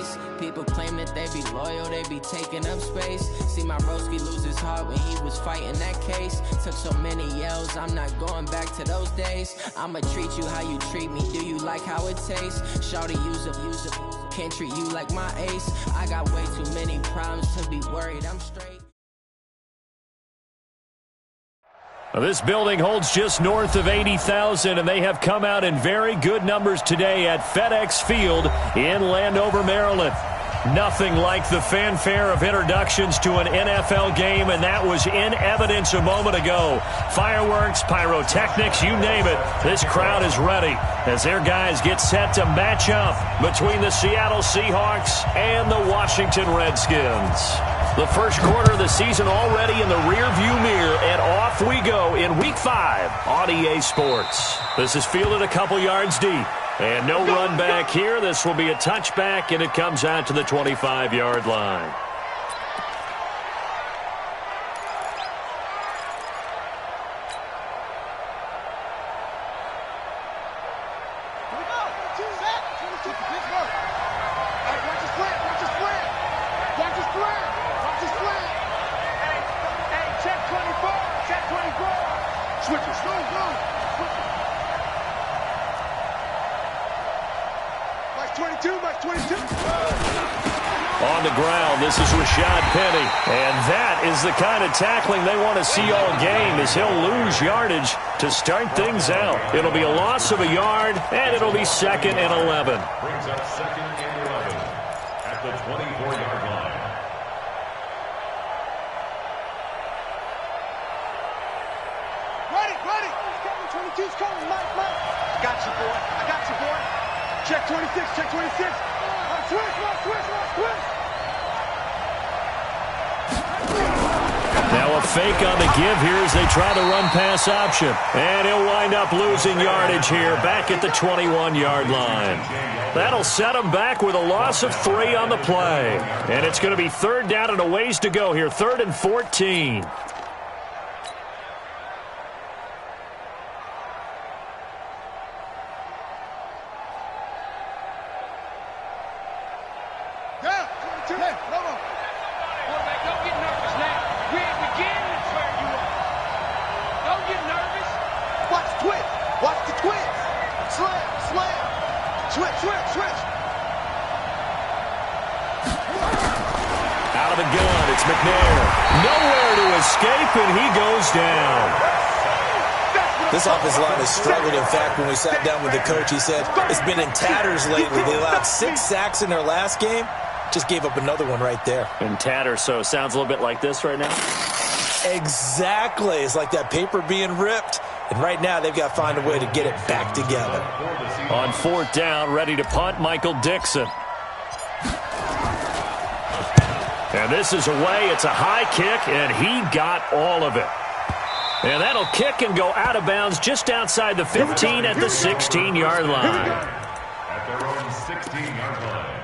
face. People claim that they be loyal, they be taking up space. See my broski lose his heart when he was fighting that case. Took so many yells, I'm not going back to those days. I'ma treat you how you treat me, do you like how it tastes? Shawty, use up, can't treat you like my ace. I got way too many problems to be worried, I'm straight. This building holds just north of 80,000, and they have come out in very good numbers today at FedEx Field in Landover, Maryland. Nothing like the fanfare of introductions to an NFL game, and that was in evidence a moment ago. Fireworks, pyrotechnics, you name it. This crowd is ready as their guys get set to match up between the Seattle Seahawks and the Washington Redskins. The first quarter of the season already in the rearview mirror, and off we go in Week 5 on EA Sports. This is fielded a couple yards deep. And no run back here. This will be a touchback, and it comes out to the 25-yard line. On the ground, this is Rashad Penny. And that is the kind of tackling they want to see all game, as he'll lose yardage to start things out. It'll be a loss of a yard, and it'll be 2nd and 11. Brings up 2nd and 11 at the 24-yard line. Ready. 22's coming, Mike. Got you, boy. I got you, boy. Check 26. Switch. Now a fake on the give here as they try the run-pass option. And he'll wind up losing yardage here back at the 21-yard line. That'll set him back with a loss of 3 on the play. And it's going to be 3rd down and a ways to go here, 3rd and 14. This offensive line has struggled. In fact, when we sat down with the coach, he said it's been in tatters lately. They allowed 6 sacks in their last game. Just gave up another one right there. In tatters, so it sounds a little bit like this right now? Exactly. It's like that paper being ripped. And right now, they've got to find a way to get it back together. On 4th down, ready to punt, Michael Dixon. And this is away. It's a high kick, and he got all of it. And that'll kick and go out of bounds just outside the 15 at the 16-yard line. At their own 16-yard line.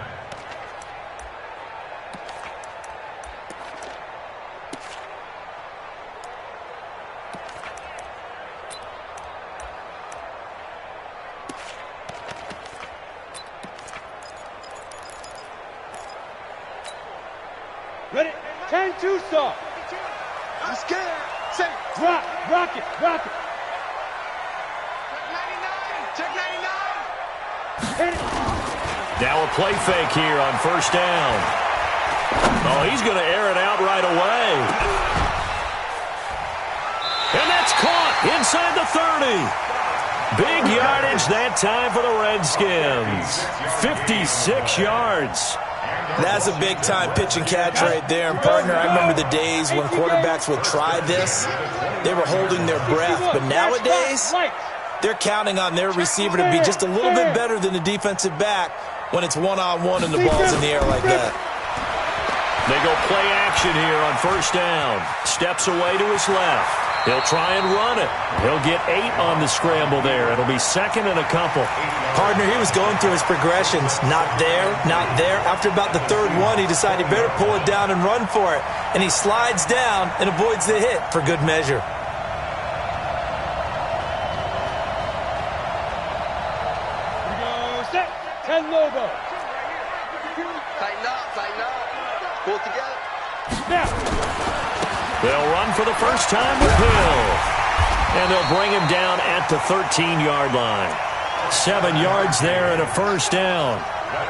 Ready? 10-2 stop. I'm scared. Say, rock it. Check 99. Now a play fake here on 1st down. Oh, he's going to air it out right away. And that's caught inside the 30. Big yardage that time for the Redskins. 56 yards. That's a big-time pitch and catch right there. And, partner, I remember the days when quarterbacks would try this. They were holding their breath. But nowadays, they're counting on their receiver to be just a little bit better than the defensive back when it's one-on-one and the ball's in the air like that. They go play action here on 1st down. Steps away to his left. He'll try and run it. He'll get 8 on the scramble there. It'll be 2nd and a couple. Partner, he was going through his progressions. Not there. After about the 3rd one, he decided he better pull it down and run for it. And he slides down and avoids the hit for good measure. Here we go, set. 10 Lobo. Tighten up, tighten up. Pull it together. They'll run for the first time with Hill. And they'll bring him down at the 13-yard line. 7 yards there and a first down.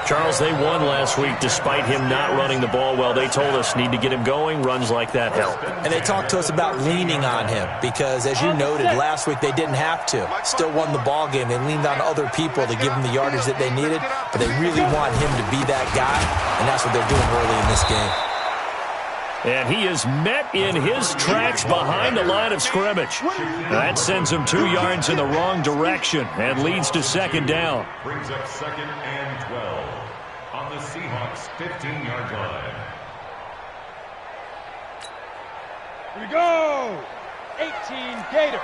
Charles, they won last week despite him not running the ball well. They told us need to get him going. Runs like that help. And they talked to us about leaning on him because, as you noted, last week they didn't have to. Still won the ball game. They leaned on other people to give them the yardage that they needed, but they really want him to be that guy, and that's what they're doing early in this game. And he is met in his tracks behind the line of scrimmage. That sends him 2 yards in the wrong direction and leads to second down. Brings up 2nd and 12 on the Seahawks 15-yard line. Here we go. 18 Gator.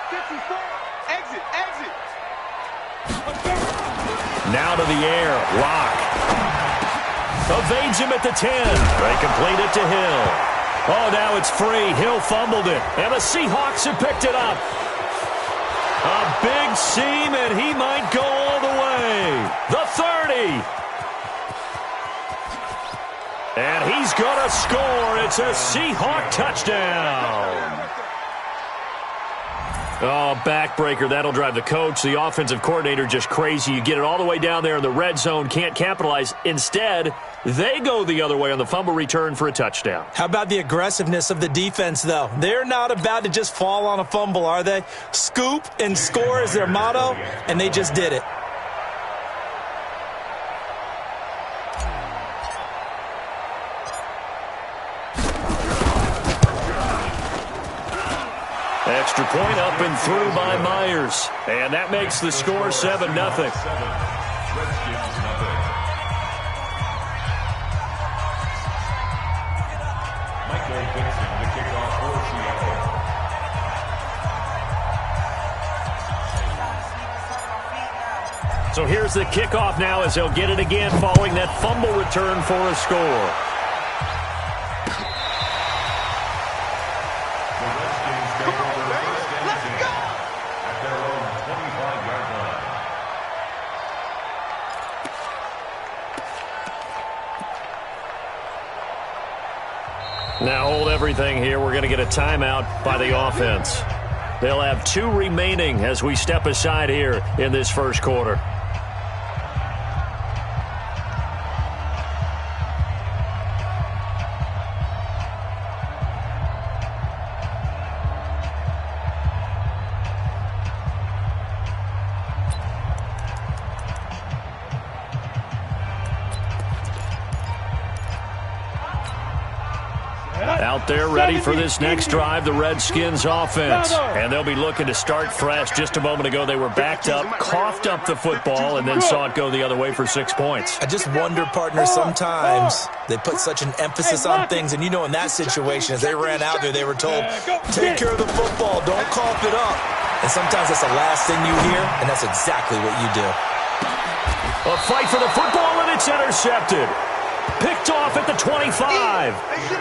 54. Exit, exit. Now to the air. Lock. Evades him at the 10. They complete it to Hill. Oh, now it's free. Hill fumbled it. And the Seahawks have picked it up. A big seam, and he might go all the way. The 30. And he's going to score. It's a Seahawk touchdown. Oh, backbreaker. That'll drive the coach, the offensive coordinator, just crazy. You get it all the way down there in the red zone, can't capitalize. Instead, they go the other way on the fumble return for a touchdown. How about the aggressiveness of the defense, though? They're not about to just fall on a fumble, are they? Scoop and score is their motto, and they just did it. Extra point up and through by Myers. And that makes the score 7-0. Redskins 0. Michael Dixon to kick off for Seattle. So here's the kickoff now as they'll get it again following that fumble return for a score. Now hold everything here. We're going to get a timeout by the offense. They'll have 2 remaining as we step aside here in this first quarter. Out there ready for this next drive, the Redskins offense. And they'll be looking to start fresh. Just a moment ago, they were backed up, coughed up the football, and then saw it go the other way for 6 points. I just wonder, partner, sometimes they put such an emphasis on things. And you know, in that situation, as they ran out there, they were told, take care of the football, don't cough it up. And sometimes that's the last thing you hear, and that's exactly what you do. A fight for the football, and it's intercepted. Picked off at the 25.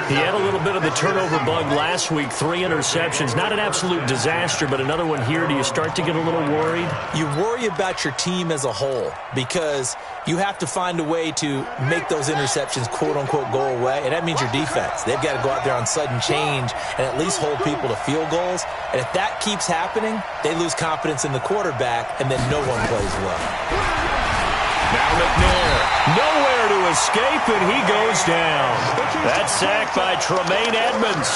He had a little bit of the turnover bug last week. 3 interceptions. Not an absolute disaster, but another one here. Do you start to get a little worried? You worry about your team as a whole because you have to find a way to make those interceptions, quote-unquote, go away, and that means your defense. They've got to go out there on sudden change and at least hold people to field goals. And if that keeps happening, they lose confidence in the quarterback, and then no one plays well. Now McNair, nowhere to escape, and he goes down. That sack by Tremaine Edmonds.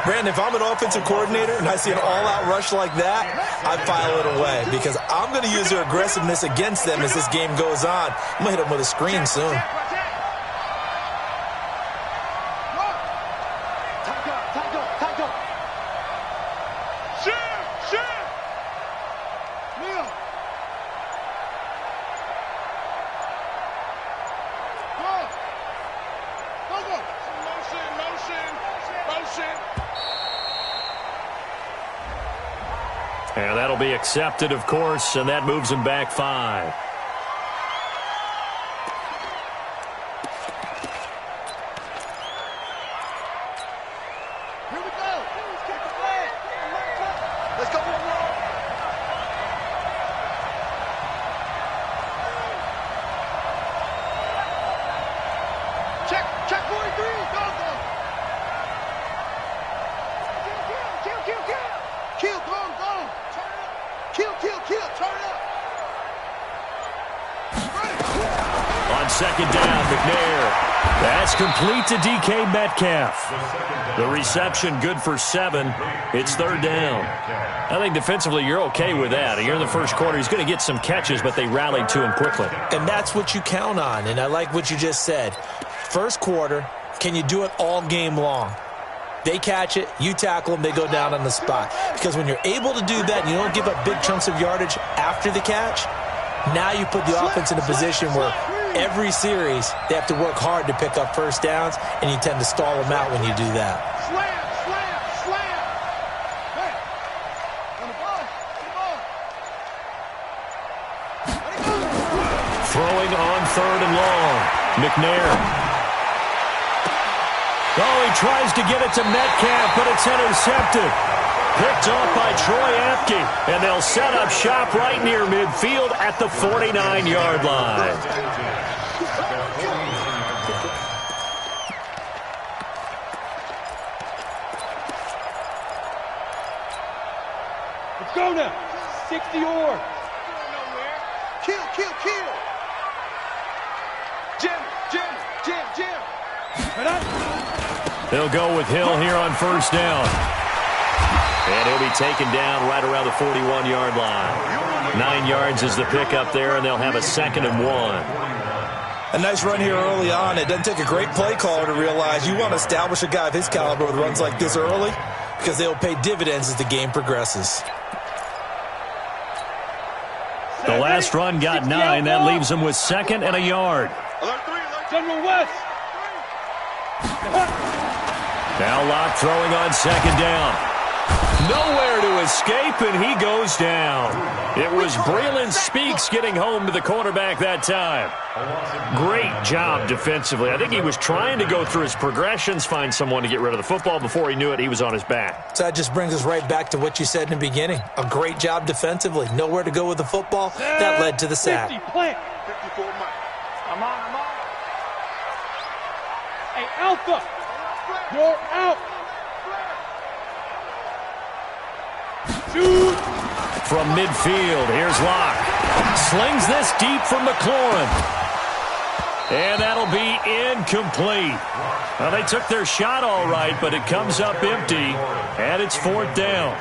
Brandon, if I'm an offensive coordinator and I see an all-out rush like that, I file it away because I'm going to use their aggressiveness against them as this game goes on. I'm going to hit them with a screen soon. And that'll be accepted, of course, and that moves him back 5. Here we go. Let's kick the flag. Let's go. Kill, go on, go on. Turn it up. Kill, kill, kill. Turn it up. On second down, McNair. That's complete to DK Metcalf. The reception good for 7. It's third down. I think defensively you're okay with that. Here in the first quarter, he's going to get some catches, but they rallied to him quickly. And that's what you count on, and I like what you just said. First quarter, can you do it all game long? They catch it, you tackle them, they go down on the spot. Because when you're able to do that and you don't give up big chunks of yardage after the catch, now you put the offense in a position where every series they have to work hard to pick up first downs, and you tend to stall them out when you do that. Slam, slam, slam. Hey, on the ball, Throwing on third and long. McNair. Oh, he tries to get it to Metcalf, but it's intercepted. Picked off by Troy Apke, and they'll set up shop right near midfield at the 49-yard line. Let's go now. 60 yards. Kill, kill, kill. Jim, Jim, Jim, Jim. They'll go with Hill here on first down. And he'll be taken down right around the 41-yard line. 9 yards is the pickup there, and they'll have a 2nd and 1. A nice run here early on. It doesn't take a great play caller to realize you want to establish a guy of his caliber with runs like this early, because they'll pay dividends as the game progresses. The last run got 9. That leaves them with 2nd and a yard. General West. Now Locke throwing on 2nd down. Nowhere to escape, and he goes down. It was Braylon Speaks getting home to the quarterback that time. Great job defensively. I think he was trying to go through his progressions, find someone to get rid of the football. Before he knew it, he was on his back. So that just brings us right back to what you said in the beginning. A great job defensively. Nowhere to go with the football. That led to the sack. 50 plant. 54 miles. I'm on. Hey, Alpha. You're out. Shoot. From midfield, here's Locke. Slings this deep from McLaurin. And that'll be incomplete. Well, they took their shot all right, but it comes up empty, and it's 4th down.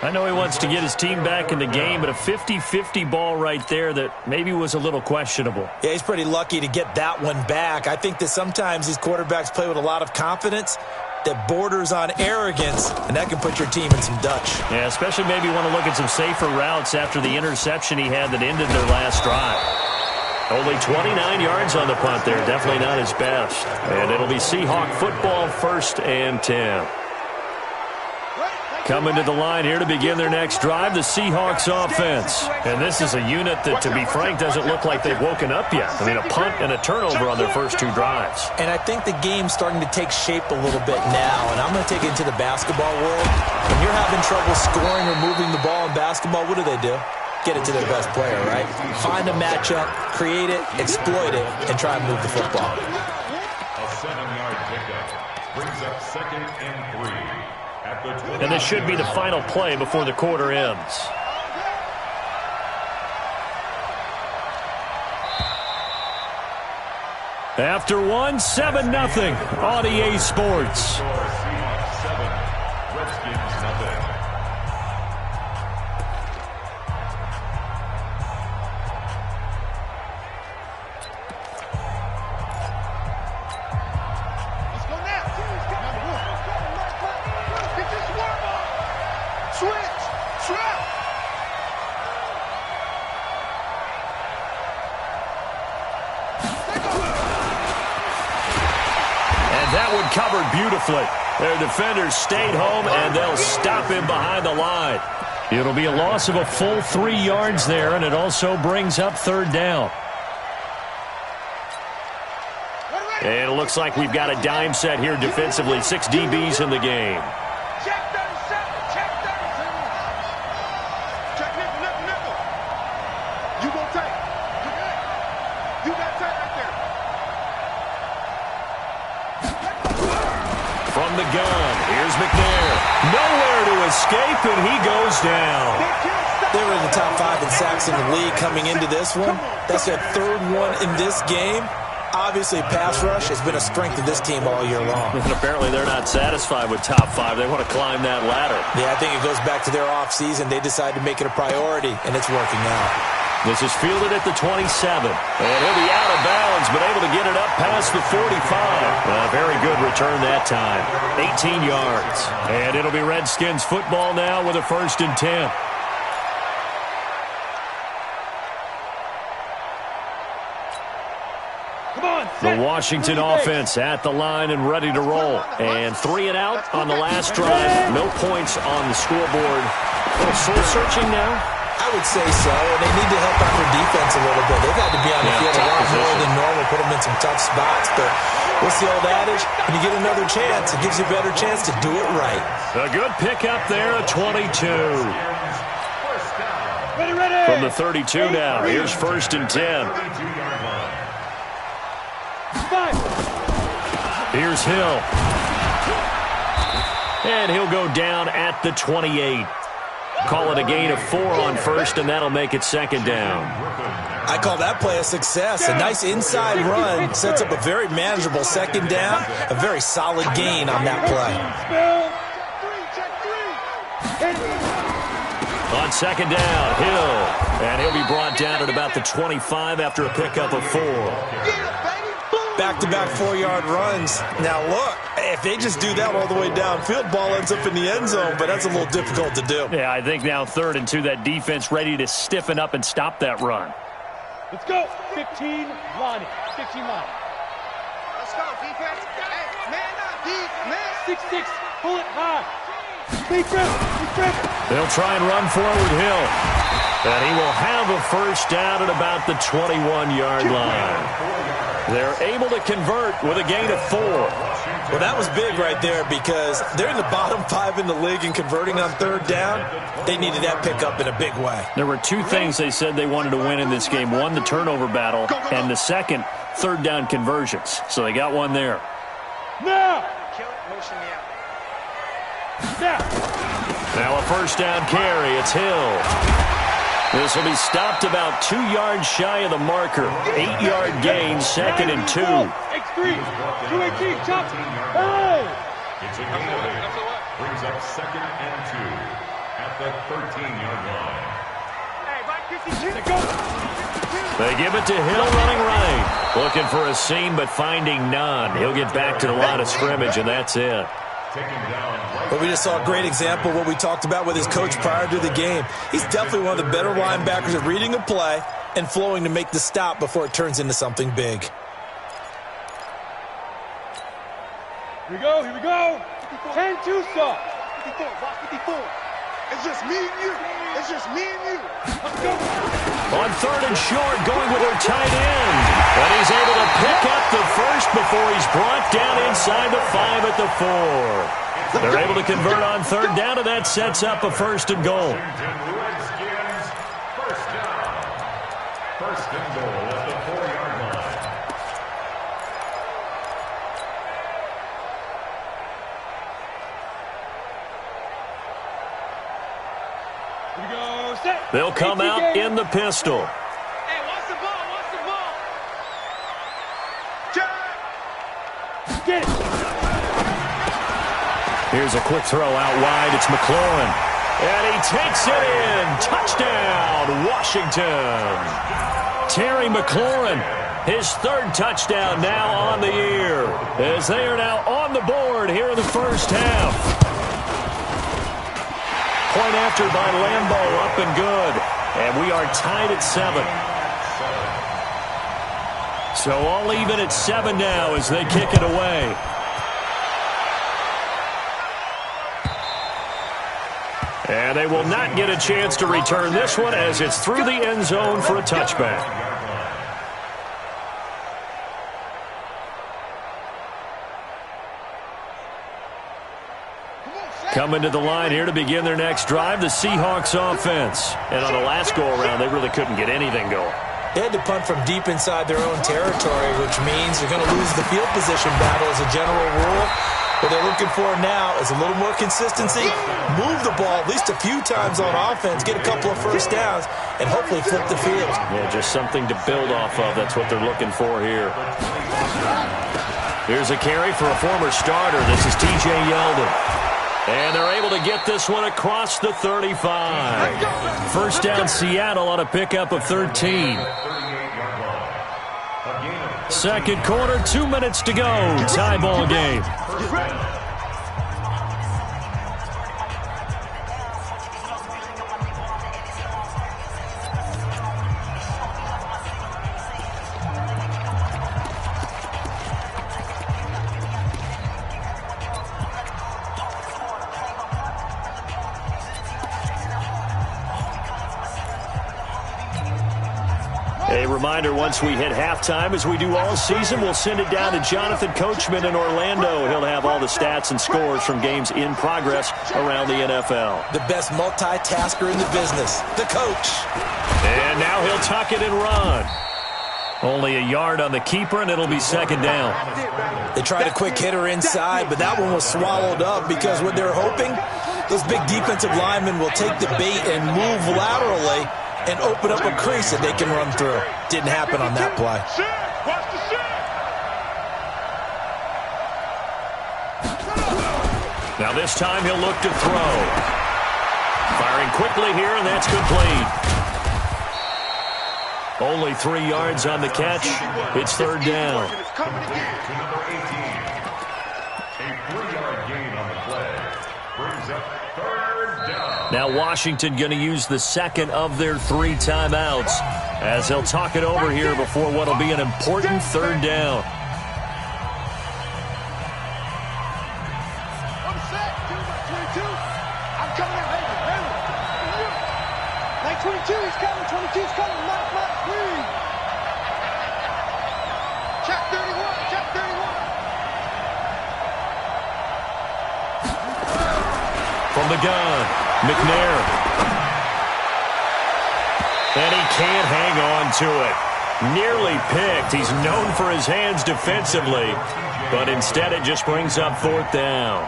I know he wants to get his team back in the game, but a 50-50 ball right there that maybe was a little questionable. Yeah, he's pretty lucky to get that one back. I think that sometimes these quarterbacks play with a lot of confidence that borders on arrogance, and that can put your team in some Dutch. Yeah, especially maybe want to look at some safer routes after the interception he had that ended their last drive. Only 29 yards on the punt there. Definitely not his best. And it'll be Seahawk football, 1st and 10. Coming to the line here to begin their next drive, the Seahawks offense. And this is a unit that, to be frank, doesn't look like they've woken up yet. I mean, a punt and a turnover on their first 2 drives. And I think the game's starting to take shape a little bit now, and I'm going to take it into the basketball world. When you're having trouble scoring or moving the ball in basketball, what do? Get it to their best player, right? Find a matchup, create it, exploit it, and try and move the football. A 7-yard pickup brings up 2nd and 3. And this should be the final play before the quarter ends. After 1, 7-0 on EA Sports. Seahawks 7, Redskins 0. Covered beautifully. Their defenders stayed home, and they'll stop him behind the line. It'll be a loss of a full 3 yards there, and it also brings up 3rd down. And it looks like we've got a dime set here defensively. 6 DBs in the game. Check 37. Check 37. Check nickel. You go tight. You got tight right there. From the gun, here's McNair. Nowhere to escape, and he goes down. They were in the top 5 in sacks in the league coming into this one. That's their 3rd one in this game. Obviously, pass rush has been a strength of this team all year long. And apparently they're not satisfied with top 5. They want to climb that ladder. Yeah, I think it goes back to their offseason. They decided to make it a priority, and it's working out. This is fielded at the 27. And he'll be out of bounds, but able to get it up past the 45. A very good return that time. 18 yards. And it'll be Redskins football now with a 1st and 10. The Washington offense at the line and ready to roll. And 3 and out on the last drive. No points on the scoreboard. A little soul-searching now? I would say so, and they need to help out their defense a little bit. They've had to be on the field a lot more than normal, put them in some tough spots. But what's the old adage? When you get another chance, it gives you a better chance to do it right. A good pickup there at 22. Ready. From the 32 now, here's 1st and 10. Here's Hill. And he'll go down at the 28. Call it a gain of 4 on 1st, and that'll make it 2nd down. I call that play a success. A nice inside run sets up a very manageable 2nd down. A very solid gain on that play. On 2nd down, Hill. And he'll be brought down at about the 25 after a pickup of 4. Back-to-back 4-yard runs. Now, look, if they just do that all the way downfield, ball ends up in the end zone, but that's a little difficult to do. Yeah, I think now 3rd and 2, that defense ready to stiffen up and stop that run. Let's go. 15 line. 15 line. Let's go, defense. Hey, man up, man. 6-6. Pull it high. Big grip. They'll try and run forward Hill. And he will have a 1st down at about the 21-yard line. They're able to convert with a gain of 4. Well, that was big right there because they're in the bottom 5 in the league and converting on 3rd down. They needed that pickup in a big way. There were 2 things they said they wanted to win in this game. One, the turnover battle, and the second, 3rd down conversions. So they got one there. Now. Now a 1st down carry. It's Hill. This will be stopped about 2 yards shy of the marker. 8-yard gain, 2nd and 2. X3, 218, chop. Hey! It's a gain of 8. Brings up 2nd and 2 at the 13-yard line. They give it to Hill running right. Looking for a seam, but finding none. He'll get back to the line of scrimmage, and that's it. But we just saw a great example of what we talked about with his coach prior to the game. He's definitely one of the better linebackers at reading a play and flowing to make the stop before it turns into something big. Here we go. 10-2 stop. 54. It's just me and you. Let's go. On 3rd and short, going with their tight end. And he's able to pick up the 1st before he's brought down inside the 5 at the 4. They're able to convert on 3rd down, and that sets up a 1st and goal. Redskins, 1st down. 1st and goal at the 4-yard line. Here we go. Set. They'll come out in the pistol. Hey, watch the ball. Get it. Here's a quick throw out wide. It's McLaurin. And he takes it in. Touchdown, Washington. Terry McLaurin, his 3rd touchdown now on the year, as they are now on the board here in the 1st half. Point after by Lambeau, up and good. And we are tied at 7. So all even at 7 now as they kick it away. And they will not get a chance to return this one as it's through the end zone for a touchback. Coming to the line here to begin their next drive, the Seahawks offense. And on the last go-around, they really couldn't get anything going. They had to punt from deep inside their own territory, which means they're going to lose the field position battle as a general rule. What they're looking for now is a little more consistency, move the ball at least a few times on offense, get a couple of first downs, and hopefully flip the field. Yeah, just something to build off of. That's what they're looking for here. Here's a carry for a former starter. This is T.J. Yeldon. And they're able to get this one across the 35. First down, Seattle on a pickup of 13. Second quarter, 2 minutes to go. Tie ball game. A reminder, once we hit halftime, as we do all season, we'll send it down to Jonathan Coachman in Orlando. He'll have all the stats and scores from games in progress around the NFL. The best multitasker in the business, the coach. And now he'll tuck it and run. Only a yard on the keeper, and it'll be second down. They tried a quick hitter inside, but that one was swallowed up because what they're hoping, those big defensive linemen will take the bait and move laterally and open up a crease that they can run through. Didn't happen on that play. Now this time he'll look to throw. Firing quickly here, and that's complete. Only 3 yards on the catch. It's third down. To number 18. A 3-yard gain on the play. Brings up third down. Now Washington going to use the second of their 3 timeouts as they'll talk it over here before what will be an important third down. I'm set. 22. I'm coming out. Hey. 22, he's coming. 22's coming. Mark, please. Check 31. Check 31. From the gun, McNair. And he can't hang on to it. Nearly picked. He's known for his hands defensively, but instead it just brings up fourth down.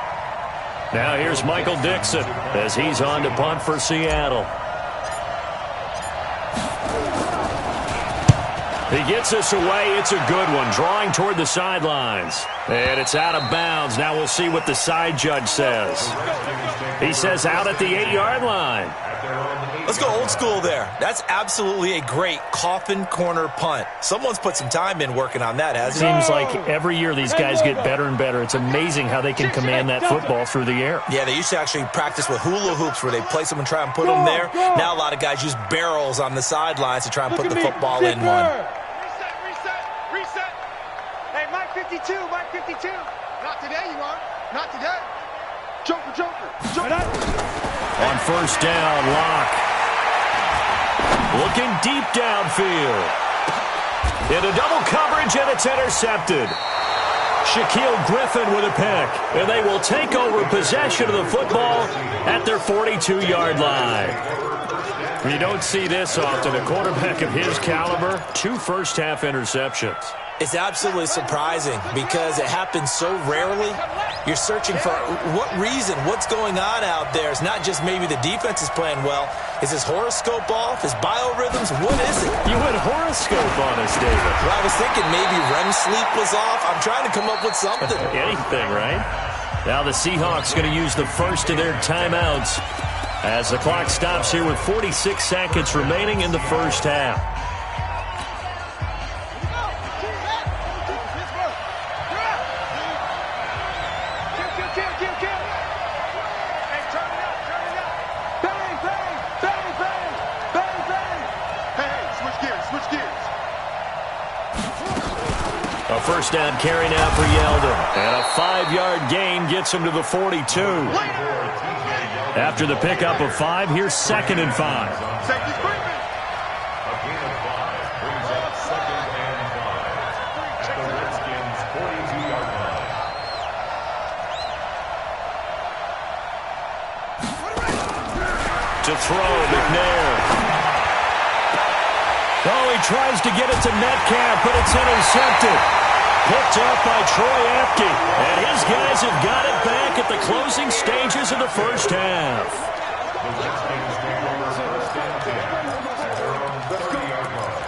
Now here's Michael Dixon as he's on to punt for Seattle. He gets us away. It's a good one. Drawing toward the sidelines. And it's out of bounds. Now we'll see what the side judge says. He says out at the 8-yard line. Let's go old school there. That's absolutely a great coffin corner punt. Someone's put some time in working on that, hasn't he? Seems like every year these guys get better and better. It's amazing how they can command that football through the air. Yeah, they used to actually practice with hula hoops where they place them and try and put them there. Now a lot of guys use barrels on the sidelines to try and put the football in one. Reset. Hey, Mike 52. Not today, you are. Not today. Joker. On first down, Locke. Looking deep downfield. Into double coverage, and it's intercepted. Shaquille Griffin with a pick. And they will take over possession of the football at their 42-yard line. You don't see this often. A quarterback of his caliber, 2 first-half interceptions. It's absolutely surprising because it happens so rarely. You're searching for what reason, what's going on out there. It's not just maybe the defense is playing well. Is his horoscope off? His biorhythms? What is it? You went horoscope on us, David. Well, I was thinking maybe REM sleep was off. I'm trying to come up with something. Anything, right? Now the Seahawks going to use the first of their timeouts as the clock stops here with 46 seconds remaining in the first half. A first down carry now for Yeldon. And a 5-yard gain gets him to the 42. After the pickup of 5, here's 2nd and 5. A gain of 5 brings up 2nd and 5 at the Redskins 42-yard line. To throw, McNair. Oh, he tries to get it to Metcalf, but it's intercepted. picked up by Troy Apke. And his guys have got it back at the closing stages of the first half. The Redskins take over first and 10 at their own 30-yard line.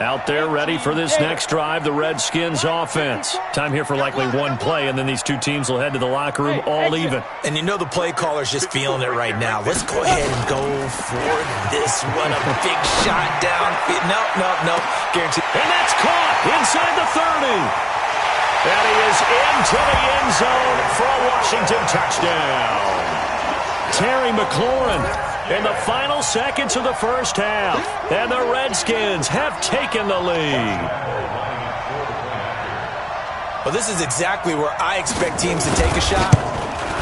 Out there ready for this next drive, the Redskins offense. Time here for likely one play, and then these two teams will head to the locker room all even. And you know the play caller's just feeling it right now. Let's go ahead and go for this one. A big shot down. No. Guaranteed. And that's caught inside the 30. And he is into the end zone for a Washington touchdown. Terry McLaurin in the final seconds of the first half. And the Redskins have taken the lead. Well, this is exactly where I expect teams to take a shot.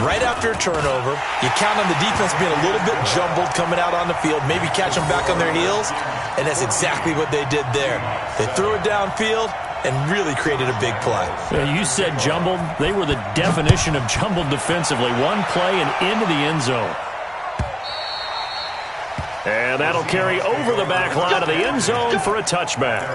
Right after a turnover, you count on the defense being a little bit jumbled coming out on the field, maybe catch them back on their heels, and that's exactly what they did there. They threw it downfield and really created a big play. You said jumbled. They were the definition of jumbled defensively. One play and into the end zone. And that'll carry over the back line of the end zone for a touchback.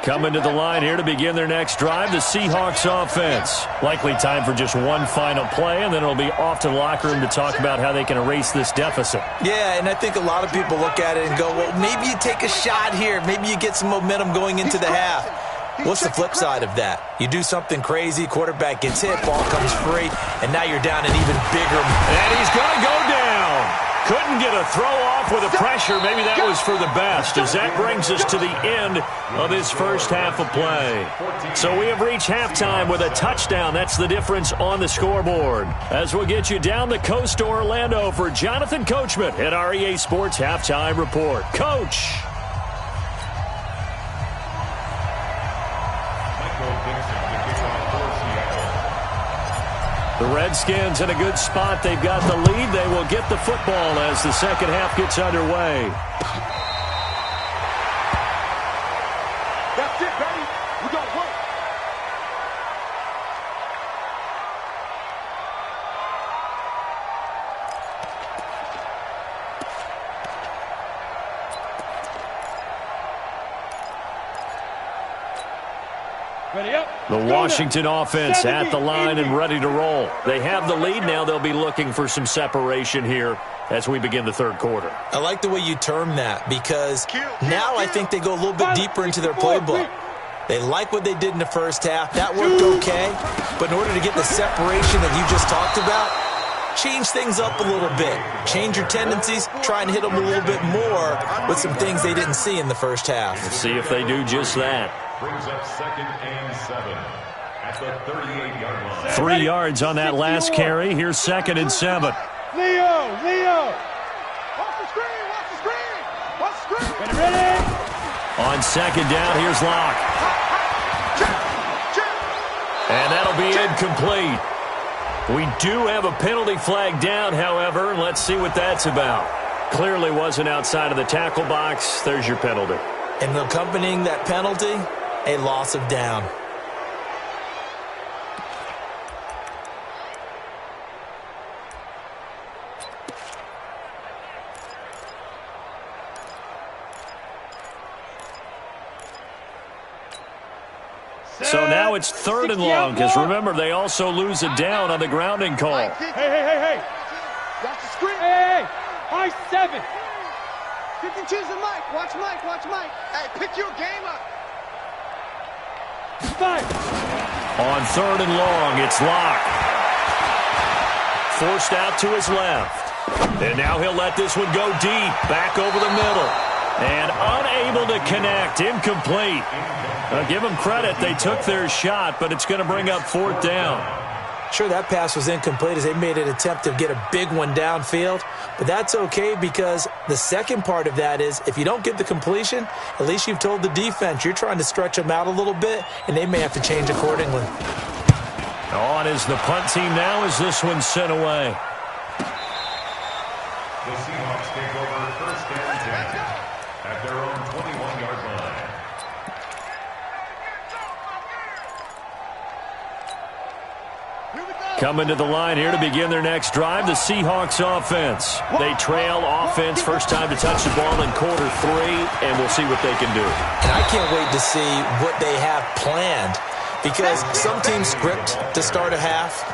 Coming to the line here to begin their next drive, the Seahawks offense. Likely time for just one final play, and then it'll be off to the locker room to talk about how they can erase this deficit. Yeah, and I think a lot of people look at it and go, well, maybe you take a shot here. Maybe you get some momentum going into the half. What's the flip side of that? You do something crazy, quarterback gets hit, ball comes free, and now you're down an even bigger. And he's going to go down. Couldn't get a throw off with the pressure. Maybe that was for the best, as that brings us to the end of this first half of play. So we have reached halftime with a touchdown. That's the difference on the scoreboard. As we'll get you down the coast to Orlando for Jonathan Coachman at our EA Sports Halftime Report. Coach. The Redskins in a good spot. They've got the lead. They will get the football as the second half gets underway. That's it, baby. We got work. Ready up. The Washington offense at the line and ready to roll. They have the lead now. They'll be looking for some separation here as we begin the third quarter. I like the way you term that, because now I think they go a little bit deeper into their playbook. They like what they did in the first half. That worked okay. But in order to get the separation that you just talked about, change things up a little bit. Change your tendencies. Try and hit them a little bit more with some things they didn't see in the first half. Let's see if they do just that. Brings up 2nd and 7 at the 38-yard line. 3 yards on that last carry. Here's 2nd and 7. Leo. Watch the screen. Watch the screen. Ready. On 2nd down, here's Locke. And that'll be incomplete. We do have a penalty flag down, however, and let's see what that's about. Clearly wasn't outside of the tackle box. There's your penalty. And accompanying that penalty, a loss of down. So now it's 3rd and long, because remember, they also lose a down on the grounding call. Hey. Watch the screen. Hey. High 7. 52's the Mike. Watch Mike. Hey, pick your game up. 5. On 3rd and long, it's Locke. Forced out to his left. And now he'll let this one go deep, back over the middle. And unable to connect, incomplete. Give them credit, they took their shot, but it's going to bring up 4th down. Sure, that pass was incomplete as they made an attempt to get a big one downfield, but that's okay, because the second part of that is if you don't get the completion, at least you've told the defense you're trying to stretch them out a little bit, and they may have to change accordingly. On is the punt team now as this one's sent away. The Seahawks take over 1st and 10 at their own 21-yard line. Coming to the line here to begin their next drive, the Seahawks offense. They trail offense, first time to touch the ball in quarter 3, and we'll see what they can do. And I can't wait to see what they have planned, because some teams script to start a half.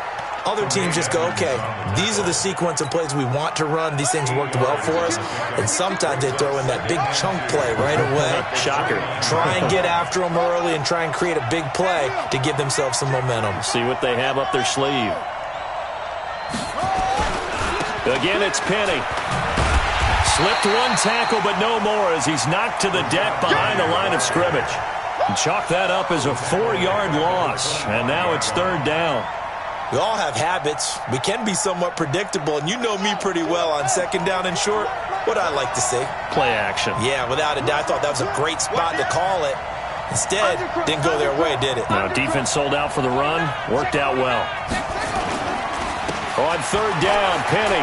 Other teams just go, okay, these are the sequence of plays we want to run. These things worked well for us. And sometimes they throw in that big chunk play right away. Shocker. Try and get after them early and try and create a big play to give themselves some momentum. See what they have up their sleeve. Again, it's Penny. Slipped one tackle, but no more as he's knocked to the deck behind the line of scrimmage. And chalk that up as a 4-yard loss. And now it's third down. We all have habits. We can be somewhat predictable, and you know me pretty well on second down and short. What I like to see. Play action. Yeah, without a doubt. I thought that was a great spot to call it. Instead, didn't go their way, did it? No, defense sold out for the run. Worked out well. On third down, Penny.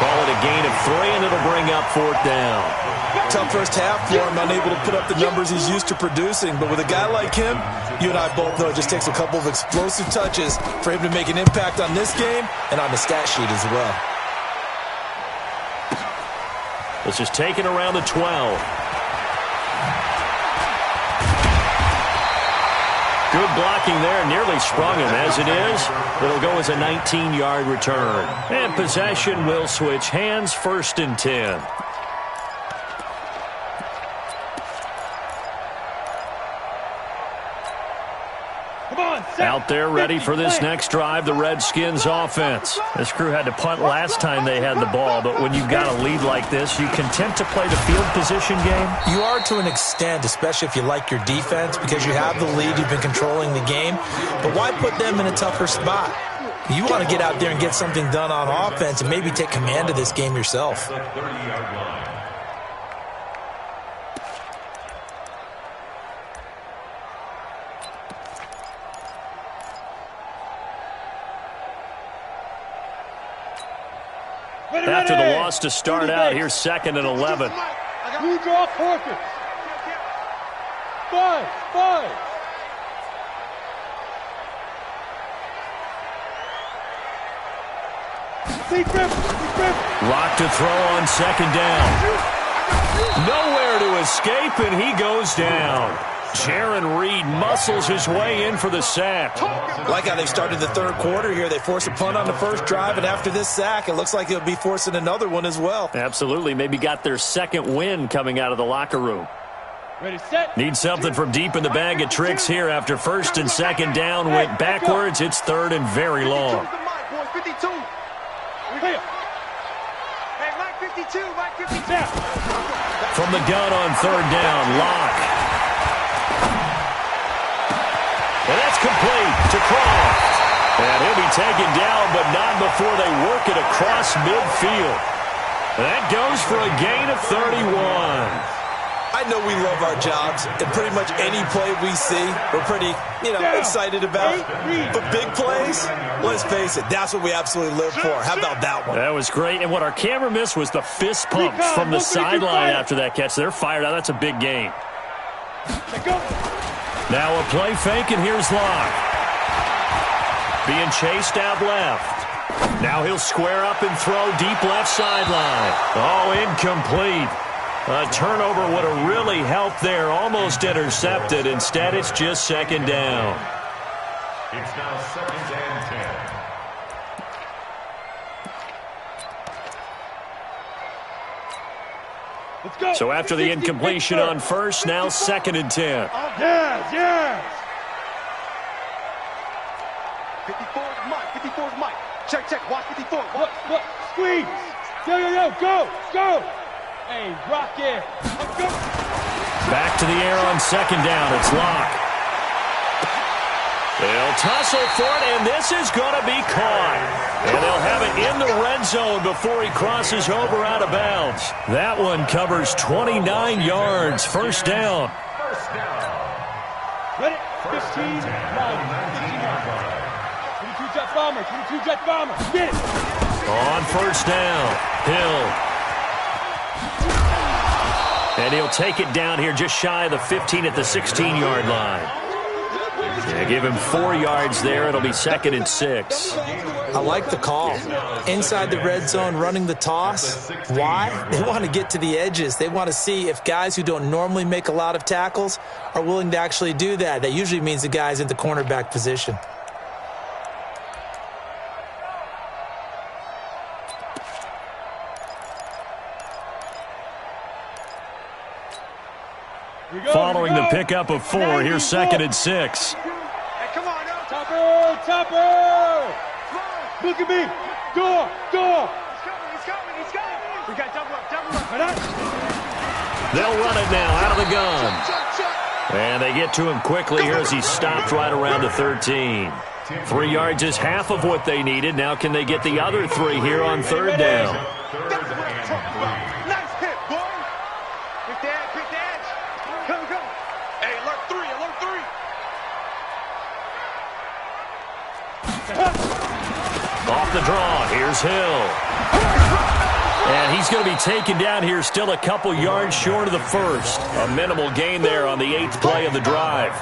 Call it a gain of 3, and it'll bring up fourth down. Tough first half for him, unable to put up the numbers he's used to producing. But with a guy like him, you and I both know it just takes a couple of explosive touches for him to make an impact on this game and on the stat sheet as well. This is taken around the 12. Good blocking there, nearly sprung him. As it is, it'll go as a 19-yard return. And possession will switch hands, first and 10. Out there ready for this next drive, the Redskins offense. This crew had to punt last time they had the ball, but when you've got a lead like this, you content to play the field position game? You are to an extent, especially if you like your defense, because you have the lead, you've been controlling the game. But why put them in a tougher spot? You want to get out there and get something done on offense and maybe take command of this game yourself. The 30-yard line. After the loss to start out, here's second and 11. Blue draw Porkers. 5. Lock to throw on second down. Nowhere to escape, and he goes down. Jaron Reed muscles his way in for the sack. Like how they started the third quarter here. They forced a punt on the first drive, and after this sack, it looks like they'll be forcing another one as well. Absolutely. Maybe got their second win coming out of the locker room. Ready, set. Need something from deep in the bag of tricks here after first and second down. Went backwards. It's third and very long. 52. Hey, Mike 52, Mike 52. From the gun on third down, Locke. And that's complete to Croft. And he'll be taken down, but not before they work it across midfield. That goes for a gain of 31. I know we love our jobs, and pretty much any play we see, we're pretty, excited about. But big plays, let's face it, that's what we absolutely live for. How about that one? That was great, and what our camera missed was the fist pump from the sideline after that catch. They're fired out. That's a big gain. Now a play fake, and here's Locke. Being chased out left. Now he'll square up and throw deep left sideline. Oh, incomplete. A turnover would have really helped there. Almost intercepted. Instead, it's just second down. It's now second and 10. Let's go. So after the incompletion on first, now second and 10. Yes. 54 is Mike. 54 is Mike. Check. Watch 54. What? Squeeze. Yo. Go. Hey, rock it. Let's go. Back to the air on second down. It's Locke. They'll tussle for it, and this is going to be caught. And they'll have it in the red zone before he crosses over out of bounds. That one covers 29 yards. First down. Ready? 15, 22 jet bomber. Get it. On first down, Hill. And he'll take it down here just shy of the 15 at the 16-yard line. Yeah, give him 4 yards there. It'll be 2nd and 6. I like the call. Inside the red zone, running the toss. Why? They want to get to the edges. They want to see if guys who don't normally make a lot of tackles are willing to actually do that. That usually means the guy's in the cornerback position. Following the pickup of 4, here's 2nd and 6. Hey, come on, now. Topper! Look at me! Door! He's coming. We got double up. They'll run it now out of the gun. And they get to him quickly here as he stopped right around the 13. 3 yards is half of what they needed. Now can they get the other 3 here on 3rd down? Nice hit, boy. Pick the edge. Come. Hey, alert 3. Off the draw, here's Hill. And he's going to be taken down here still a couple yards short of the first. A minimal gain there on the 8th play of the drive.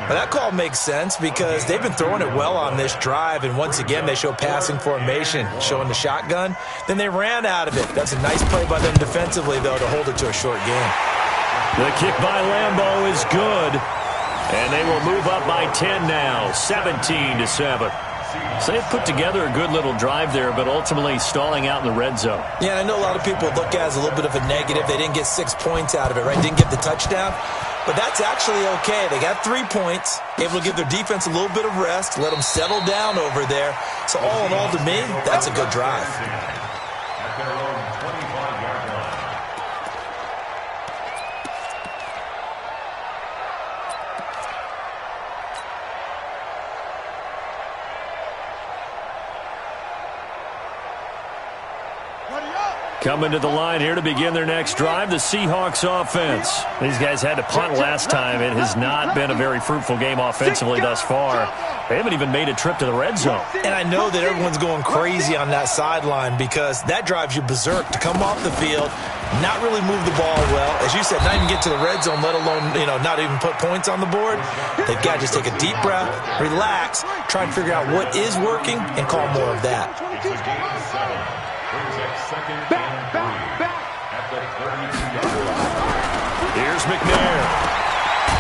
Well, that call makes sense because they've been throwing it well on this drive, and once again they show passing formation, showing the shotgun. Then they ran out of it. That's a nice play by them defensively, though, to hold it to a short game. The kick by Lambeau is good, and they will move up by 10 now, 17-7. So they've put together a good little drive there, but ultimately stalling out in the red zone. Yeah, and I know a lot of people look at it as a little bit of a negative. They didn't get 6 points out of it, right? Didn't get the touchdown. But that's actually okay. They got 3 points, able to give their defense a little bit of rest, let them settle down over there. So all in all, to me, that's a good drive. At their own 25-yard line. Coming to the line here to begin their next drive, the Seahawks offense. These guys had to punt last time. It has not been a very fruitful game offensively thus far. They haven't even made a trip to the red zone. And I know that everyone's going crazy on that sideline because that drives you berserk to come off the field, not really move the ball well. As you said, not even get to the red zone, let alone, not even put points on the board. They've got to just take a deep breath, relax, try and figure out what is working, and call more of that. Here's McNair.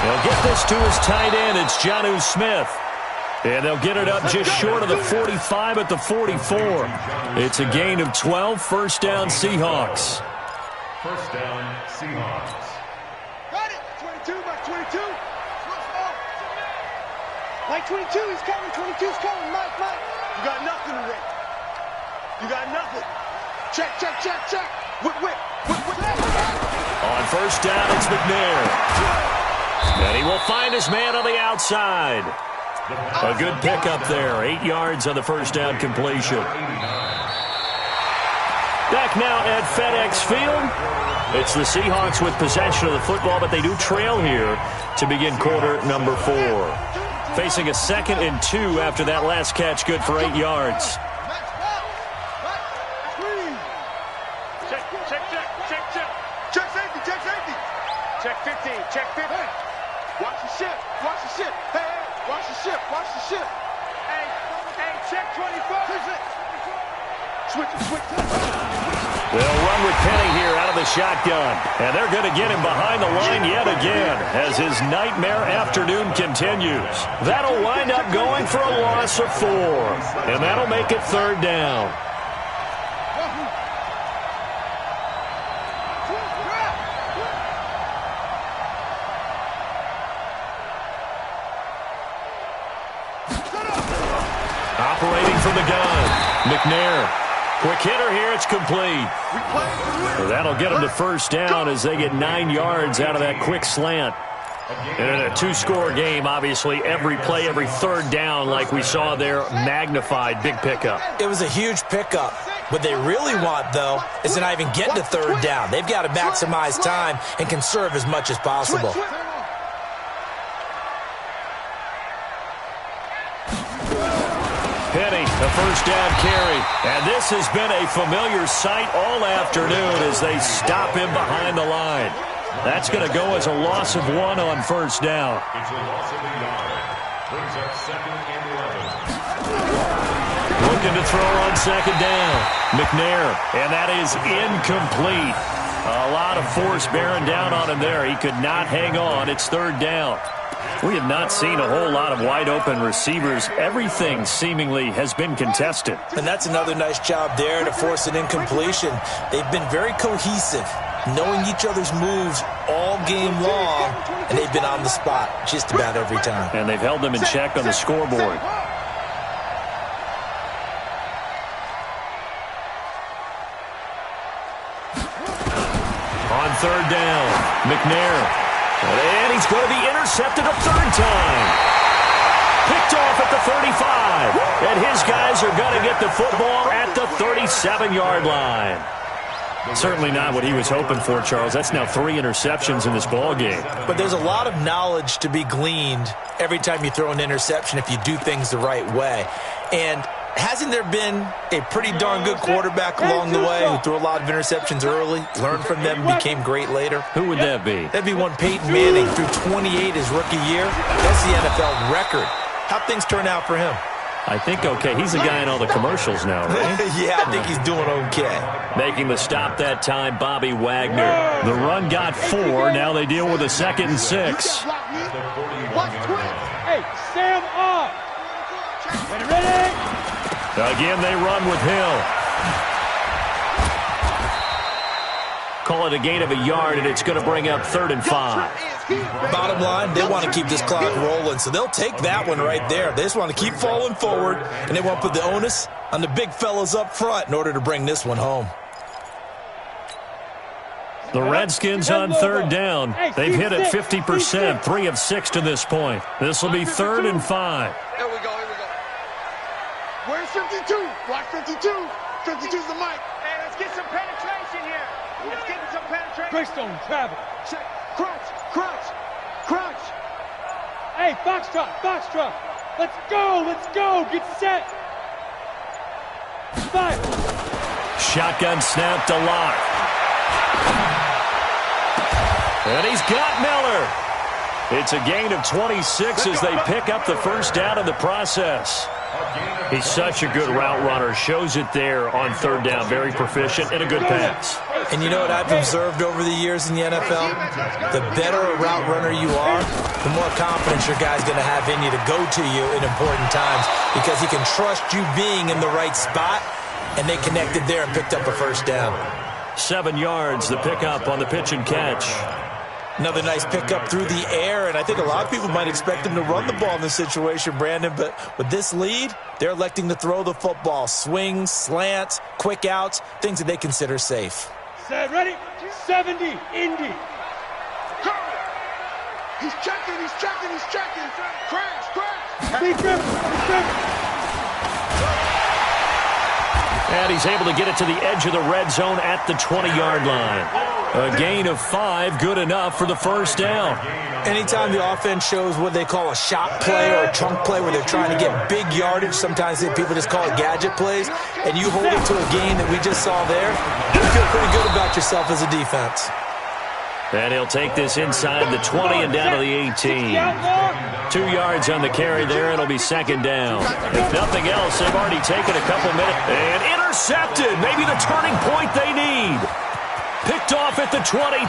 They'll get this to his tight end. It's Jonnu Smith. And they'll get it up just short of the 45 at the 44. It's a gain of 12, first down Seahawks. First down, Seahawks. Got it. 22 by 22. Mike 22, he's coming. 22's coming. Mike. You got nothing today. You got nothing. Check. Whip. On first down, it's McNair. And he will find his man on the outside. A good pickup there. 8 yards on the first down completion. Back now at FedEx Field. It's the Seahawks with possession of the football, but they do trail here to begin quarter number 4. Facing a 2nd and 2 after that last catch, good for 8 yards. Check 15. Watch the ship. Hey, watch the ship. Hey, check 24. Switch. They'll run with Penny here out of the shotgun. And they're going to get him behind the line yet again as his nightmare afternoon continues. That'll wind up going for a loss of 4. And that'll make it 3rd down. Operating from the gun, McNair. Quick hitter here, it's complete. That'll get them to first down as they get 9 yards out of that quick slant. And in a 2-score game, obviously, every play, every 3rd down, like we saw there, magnified, big pickup. It was a huge pickup. What they really want, though, is to not even get to 3rd down. They've got to maximize time and conserve as much as possible. Penny, the first down carry. And this has been a familiar sight all afternoon as they stop him behind the line. That's going to go as a loss of 1 on first down. It's a loss of a yard. Brings up 2nd and 11. Looking to throw on 2nd down. McNair, and that is incomplete. A lot of force bearing down on him there. He could not hang on. It's 3rd down. We have not seen a whole lot of wide-open receivers. Everything seemingly has been contested. And that's another nice job there to force an incompletion. They've been very cohesive, knowing each other's moves all game long, and they've been on the spot just about every time. And they've held them in check on the scoreboard. On 3rd down, McNair. And he's going to be intercepted a 3rd time. Picked off at the 35. And his guys are going to get the football at the 37-yard line. Certainly not what he was hoping for, Charles. That's now 3 interceptions in this ball game. But there's a lot of knowledge to be gleaned every time you throw an interception if you do things the right way. And hasn't there been a pretty darn good quarterback along the way who threw a lot of interceptions early, learned from them, became great later? Who would that be? That'd be one Peyton Manning, threw 28 his rookie year. That's the NFL record. How'd things turn out for him? I think okay. He's the guy in all the commercials now, right? Yeah, I think he's doing okay. Making the stop that time, Bobby Wagner. The run got 4. Now they deal with a 2nd and 6. Hey, Sam up. Ready? Again, they run with Hill. Call it a gain of a yard, and it's going to bring up 3rd and 5. Bottom line, they want to keep this clock rolling, so they'll take that one right there. They just want to keep falling forward, and they want to put the onus on the big fellas up front in order to bring this one home. The Redskins on 3rd down. They've hit it 50%, 3 of 6 to this point. This will be 3rd and 5. Here we go. Where's 52? Block 52. 52's the mic. Hey, let's get some penetration here. Let's get some penetration. Greystone, travel. Check. Crunch. Hey, Foxtrot. Let's go. Get set. 5. Shotgun snap to Lock. And he's got Miller. It's a gain of 26 as they pick up the 1st down in the process. He's such a good route runner. Shows it there on 3rd down. Very proficient and a good pass. And you know what I've observed over the years in the NFL? The better a route runner you are, the more confidence your guy's going to have in you to go to you in important times because he can trust you being in the right spot, and they connected there and picked up a 1st down. 7 yards, the pickup on the pitch and catch. Another nice pickup through the air, and I think a lot of people might expect him to run the ball in this situation, Brandon, but with this lead, they're electing to throw the football. Swings, slants, quick outs, things that they consider safe. Set, ready? 70, Indy. Go! He's checking. Crash. Be grip. And he's able to get it to the edge of the red zone at the 20-yard line. A gain of 5, good enough for the 1st down. Anytime the offense shows what they call a shot play or a chunk play where they're trying to get big yardage, sometimes people just call it gadget plays, and you hold it to a gain that we just saw there, you feel pretty good about yourself as a defense. And he'll take this inside the 20 and down to the 18. 2 yards on the carry there. It'll be 2nd down. If nothing else, they've already taken a couple minutes. And intercepted. Maybe the turning point they need. Picked off at the 22, 30,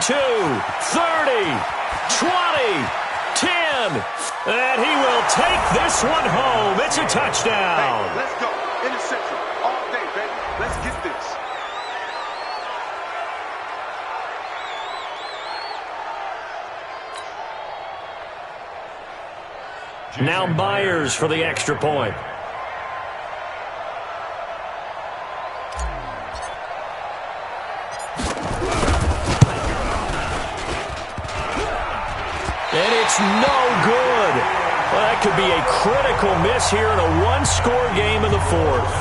20, 10. And he will take this one home. It's a touchdown. Hey, let's go. Interception. All day, baby. Let's get this. Now Myers for the extra point. And it's no good. Well, that could be a critical miss here in a one-score game in the 4th.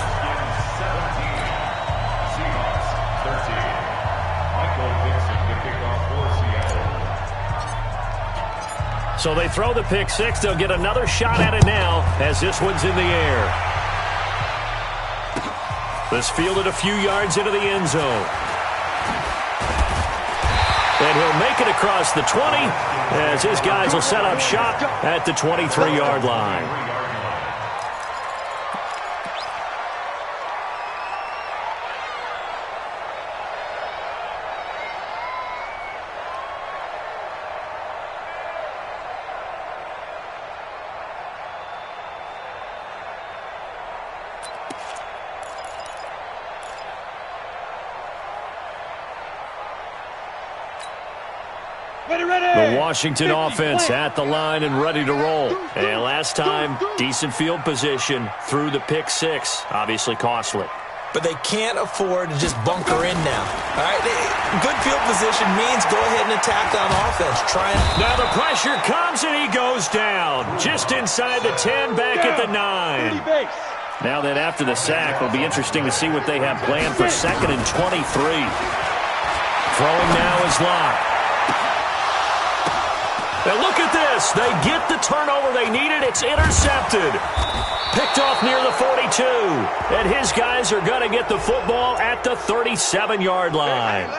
Seahawks 13. Michael Vincent, the kickoff for Seattle. So they throw the pick 6. They'll get another shot at it now as this one's in the air. This fielded a few yards into the end zone. And he'll make it across the 20 as his guys will set up shop at the 23-yard line. The Washington offense at the line and ready to roll. And last time, decent field position through the pick six. Obviously costly. But they can't afford to just bunker in now. All right, good field position means go ahead and attack on offense. Now the pressure comes and he goes down. Just inside the 10, back at the 9. Now then after the sack, it'll be interesting to see what they have planned for 2nd and 23. Throwing now is Locke. And look at this. They get the turnover they needed. It's intercepted. Picked off near the 42. And his guys are going to get the football at the 37-yard line.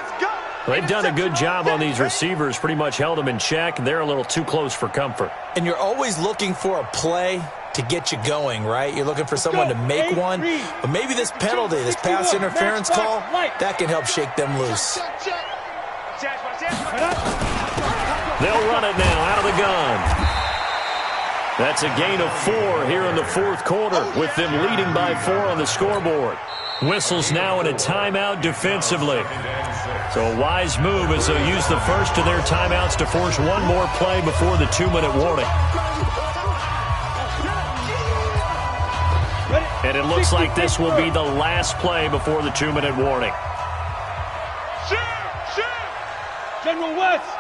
They've done a good job on these receivers. Pretty much held them in check. They're a little too close for comfort. And you're always looking for a play to get you going, right? You're looking for someone to make one. But maybe this penalty, this pass interference call, that can help shake them loose. They'll run it now out of the gun. That's a gain of 4 here in the 4th quarter, with them leading by 4 on the scoreboard. Whistles now in a timeout defensively. So a wise move as they'll use the first of their timeouts to force one more play before the 2-minute warning. And it looks like this will be the last play before the 2-minute warning. General West.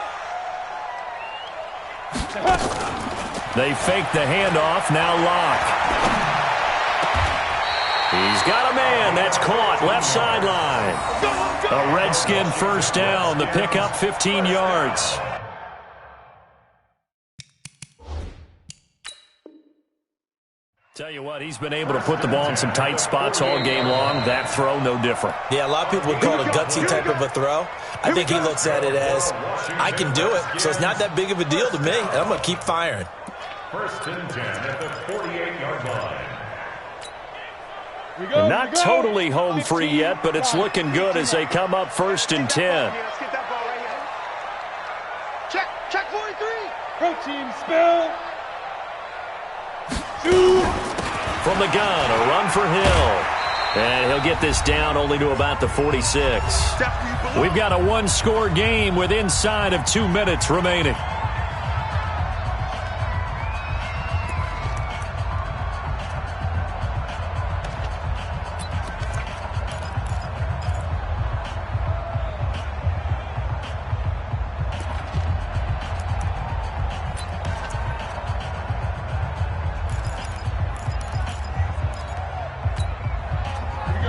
They fake the handoff. Now Locke. He's got a man. That's caught. Left sideline. A Redskin first down. The pickup 15 yards. Tell you what, he's been able to put the ball in some tight spots all game long. That throw, no different. Yeah, a lot of people would call it a gutsy type of a throw. I think he looks at it as, I can do it, so it's not that big of a deal to me, and I'm going to keep firing. 1st and 10 at the 48-yard line. Not totally home free yet, but it's looking good as they come up 1st and 10. Check 43. Protein spill. From the gun, a run for Hill. And he'll get this down only to about the 46. We've got a one-score game with inside of 2 minutes remaining.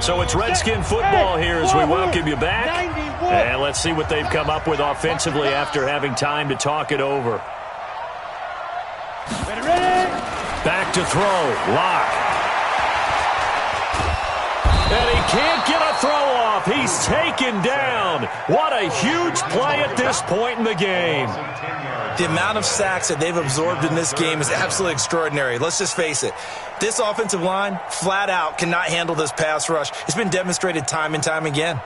So it's Redskin football here as we welcome you back. And let's see what they've come up with offensively after having time to talk it over. Back to throw. Locke. And he can't get a throw off. He's taken down. What a huge play at this point in the game. The amount of sacks that they've absorbed in this game is absolutely extraordinary. Let's just face it. This offensive line, flat out, cannot handle this pass rush. It's been demonstrated time and time again.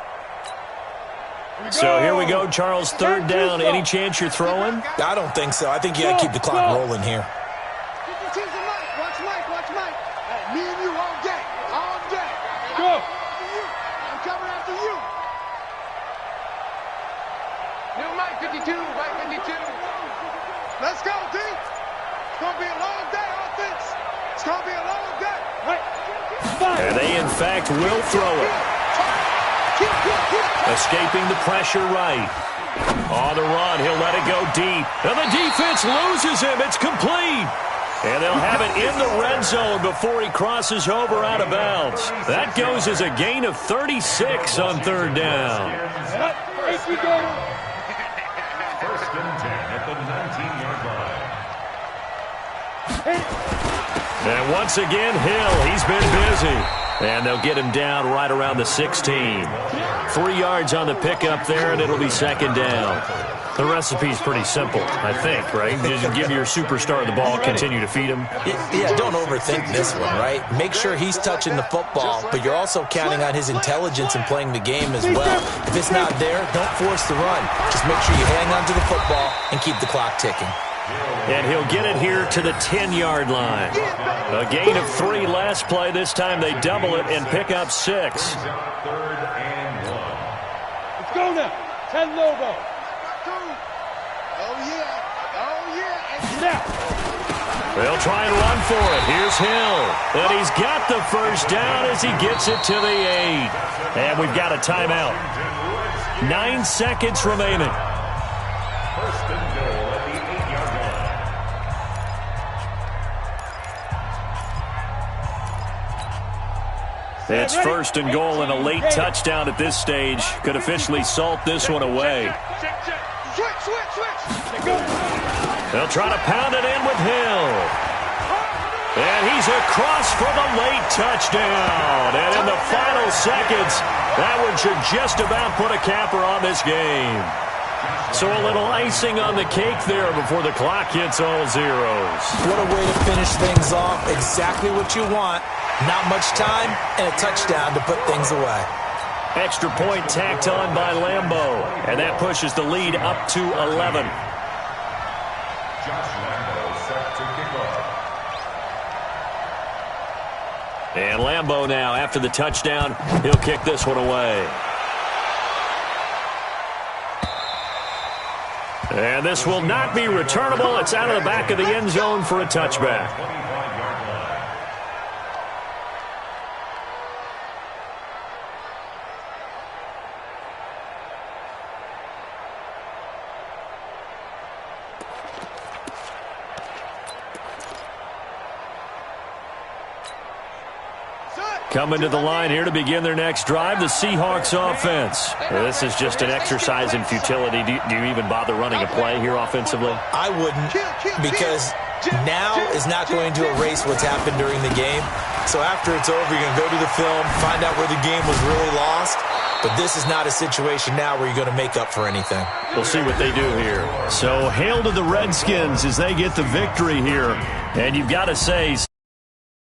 So here we go, Charles, 3rd down. Any chance you're throwing? I don't think so. I think you got to keep the clock rolling here. Watch Mike. Me and you all day. All day. Go. I'm coming after you. New Mike 52, Mike 52. Let's go, D. It's going to be a long day, offense. It's going to be a long day. And they, in fact, will throw it. Escaping the pressure right. On the run, he'll let it go deep. And the defense loses him. It's complete. And they'll have it in the red zone before he crosses over out of bounds. That goes as a gain of 36 on 3rd down. 1st and 10 at the 19-yard line. And once again, Hill, he's been busy. And they'll get him down right around the 16. 3 yards on the pickup there, and it'll be second down. The recipe's pretty simple, I think, right? Just give your superstar the ball, continue to feed him. Yeah, don't overthink this one, right? Make sure he's touching the football, but you're also counting on his intelligence in playing the game as well. If it's not there, don't force the run. Just make sure you hang on to the football and keep the clock ticking. And he'll get it here to the 10-yard line. A gain of 3 last play. This time they double it and pick up 6. Let's go now. 10 Lobo. Oh, yeah. Oh, yeah. Get out. They'll try and run for it. Here's Hill. And he's got the first down as he gets it to the 8. And we've got a timeout. 9 seconds remaining. First and goal at the 8-yard line. It's first and goal and a late touchdown at this stage. Could officially salt this one away. They'll try to pound it in with Hill. And he's across for the late touchdown. And in the final seconds, that one should just about put a capper on this game. So a little icing on the cake there before the clock hits all zeros. What a way to finish things off. Exactly what you want. Not much time and a touchdown to put things away. Extra point tacked on by Lambeau. And that pushes the lead up to 11. Josh Lambeau set to kick off. And Lambeau now, after the touchdown, he'll kick this one away. And this will not be returnable. It's out of the back of the end zone for a touchback. 25-yard line. Coming to the line here to begin their next drive, the Seahawks offense. This is just an exercise in futility. Do you even bother running a play here offensively? I wouldn't, because now is not going to erase what's happened during the game. So after it's over, you're going to go to the film, find out where the game was really lost. But this is not a situation now where you're going to make up for anything. We'll see what they do here. So hail to the Redskins as they get the victory here. And you've got to say...